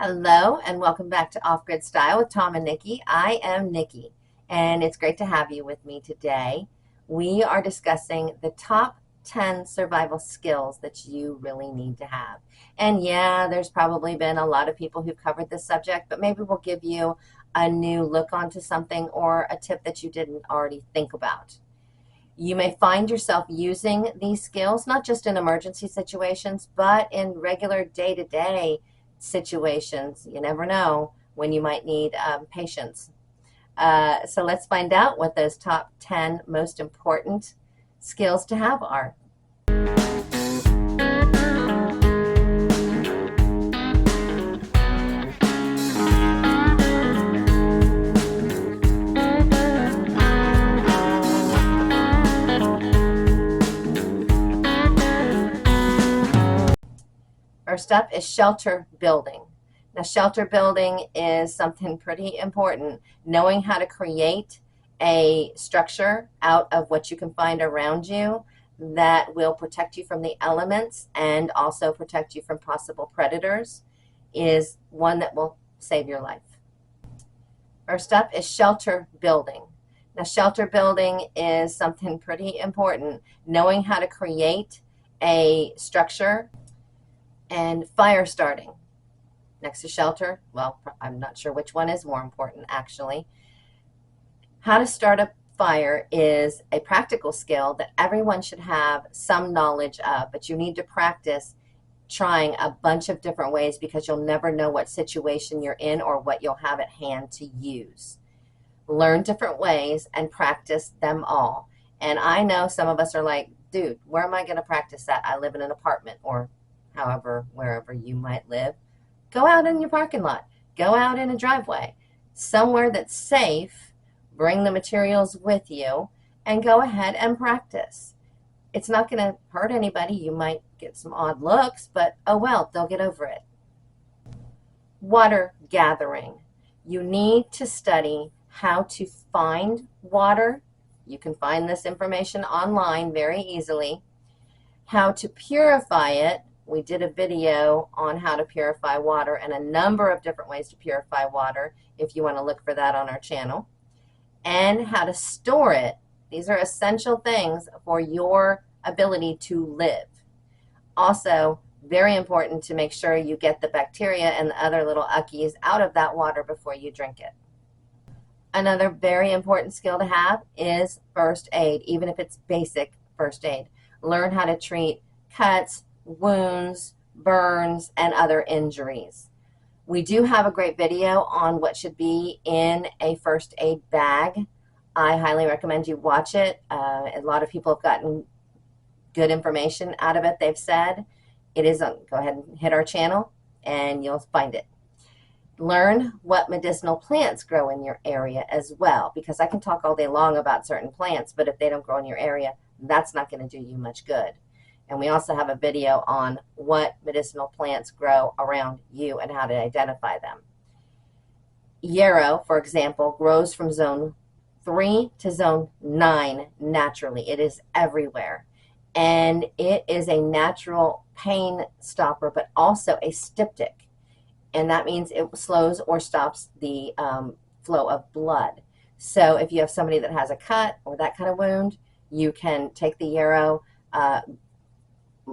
Hello and welcome back to Off Grid Style with Tom and Nikki. I am Nikki and it's great to have you with me today. We are discussing the top 10 survival skills that you really need to have. And yeah, there's probably been a lot of people who've covered this subject, but maybe we'll give you a new look onto something or a tip that you didn't already think about. You may find yourself using these skills, not just in emergency situations, but in regular day-to-day situations. You never know when you might need patience. So let's find out what those top 10 most important skills to have are. First up is shelter building. Now, shelter building is something pretty important. Knowing how to create a structure out of what you can find around you that will protect you from the elements and also protect you from possible predators is one that will save your life. First up is shelter building. Now, shelter building is something pretty important. Knowing how to create a structure and fire starting. Next to shelter, well, I'm not sure which one is more important actually. How to start a fire is a practical skill that everyone should have some knowledge of, but you need to practice trying a bunch of different ways because you'll never know what situation you're in or what you'll have at hand to use. Learn different ways and practice them all. And I know some of us are like, dude, where am I going to practice that? I live in an apartment or however, wherever you might live. Go out in your parking lot. Go out in a driveway. Somewhere that's safe. Bring the materials with you and go ahead and practice. It's not going to hurt anybody. You might get some odd looks, but oh well, they'll get over it. Water gathering. You need to study how to find water. You can find this information online very easily. How to purify it. We did a video on how to purify water and a number of different ways to purify water if you want to look for that on our channel. And how to store it. These are essential things for your ability to live. Also, very important to make sure you get the bacteria and the other little uckies out of that water before you drink it. Another very important skill to have is first aid, even if it's basic first aid. Learn how to treat cuts, wounds, burns, and other injuries. We do have a great video on what should be in a first aid bag. I highly recommend you watch it. A lot of people have gotten good information out of it, they've said. It is on, go ahead and hit our channel and you'll find it. Learn what medicinal plants grow in your area as well, because I can talk all day long about certain plants, but if they don't grow in your area, that's not going to do you much good. And we also have a video on what medicinal plants grow around you and how to identify them. Yarrow, for example, grows from zone 3 to zone 9 naturally. It is everywhere. And it is a natural pain stopper, but also a styptic. And that means it slows or stops the flow of blood. So if you have somebody that has a cut or that kind of wound, you can take the yarrow,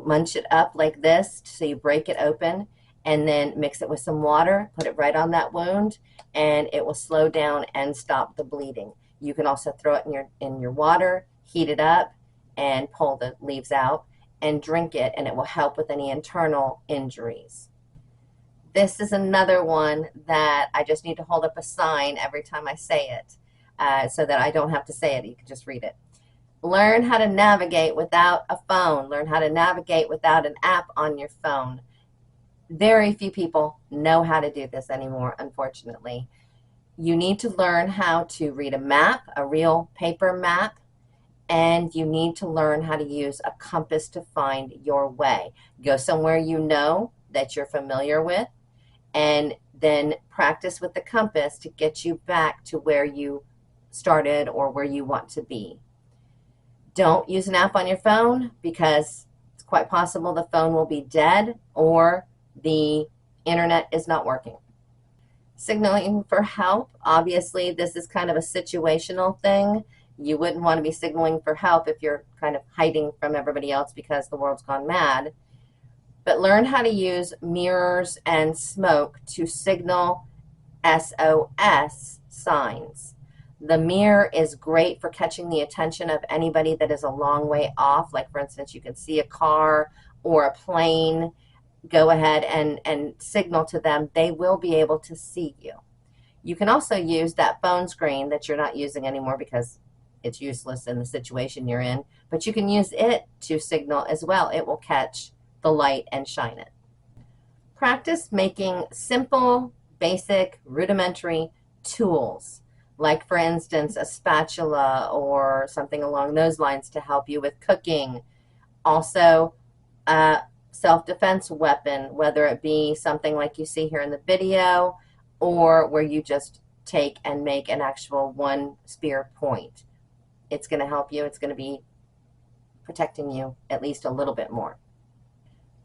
munch it up like this so you break it open and then mix it with some water, put it right on that wound, and it will slow down and stop the bleeding. You can also throw it in your water, heat it up, and pull the leaves out and drink it, and it will help with any internal injuries. This is another one that I just need to hold up a sign every time I say it so that I don't have to say it. You can just read it. Learn how to navigate without a phone. Learn how to navigate without an app on your phone. Very few people know how to do this anymore, unfortunately. You need to learn how to read a map, a real paper map, and you need to learn how to use a compass to find your way. Go somewhere you know that you're familiar with, and then practice with the compass to get you back to where you started or where you want to be. Don't use an app on your phone because it's quite possible the phone will be dead or the Internet is not working. Signaling for help, obviously this is kind of a situational thing. You wouldn't want to be signaling for help if you're kind of hiding from everybody else because the world's gone mad. But learn how to use mirrors and smoke to signal SOS signs. The mirror is great for catching the attention of anybody that is a long way off. Like, for instance, you can see a car or a plane. Go ahead and signal to them. They will be able to see you. You can also use that phone screen that you're not using anymore because it's useless in the situation you're in, but you can use it to signal as well. It will catch the light and shine it. Practice making simple, basic, rudimentary tools, like, for instance, a spatula or something along those lines to help you with cooking. Also, self-defense weapon, whether it be something like you see here in the video or where you just take and make an actual one spear point. It's going to help you. It's going to be protecting you at least a little bit more.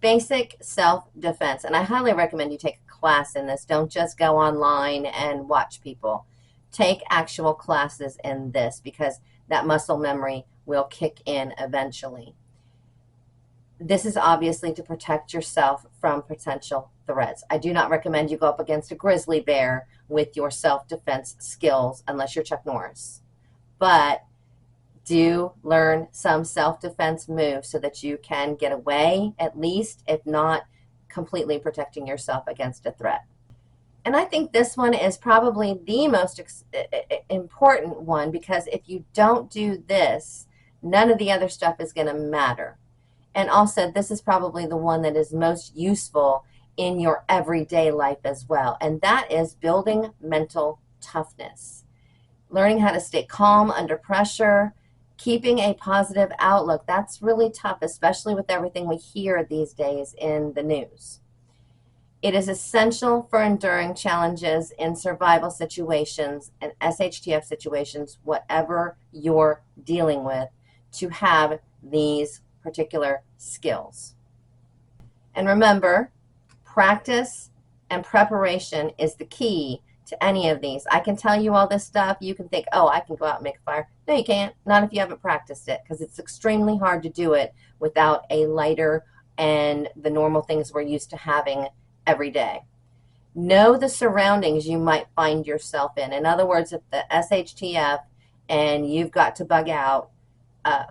Basic self-defense, and I highly recommend you take a class in this. Don't just go online and watch people. Take actual classes in this because that muscle memory will kick in eventually. This is obviously to protect yourself from potential threats. I do not recommend you go up against a grizzly bear with your self-defense skills unless you're Chuck Norris. But do learn some self-defense moves so that you can get away, at least, if not completely protecting yourself against a threat. And I think this one is probably the most important one, because if you don't do this, none of the other stuff is going to matter. And also, this is probably the one that is most useful in your everyday life as well, and that is building mental toughness. Learning how to stay calm under pressure, keeping a positive outlook. That's really tough, especially with everything we hear these days in the news. It is essential for enduring challenges in survival situations and SHTF situations, whatever you're dealing with, to have these particular skills. And remember, practice and preparation is the key to any of these. I can tell you all this stuff. You can think, oh, I can go out and make a fire. No, you can't. Not if you haven't practiced it, because it's extremely hard to do it without a lighter and the normal things we're used to having every day. Know the surroundings you might find yourself in. In other words, if the SHTF and you've got to bug out,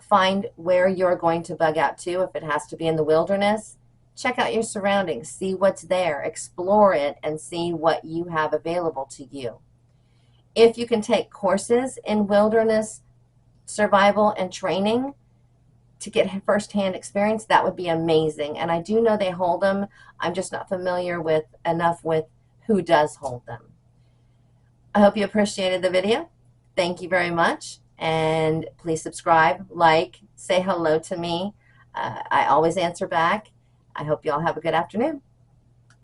find where you're going to bug out to. If it has to be in the wilderness, check out your surroundings, see what's there, explore it, and see what you have available to you. If you can take courses in wilderness survival and training to get firsthand experience, that would be amazing. And I do know they hold them. I'm just not familiar with enough with who does hold them. I hope you appreciated the video. Thank you very much. And please subscribe, like, say hello to me. I always answer back. I hope you all have a good afternoon.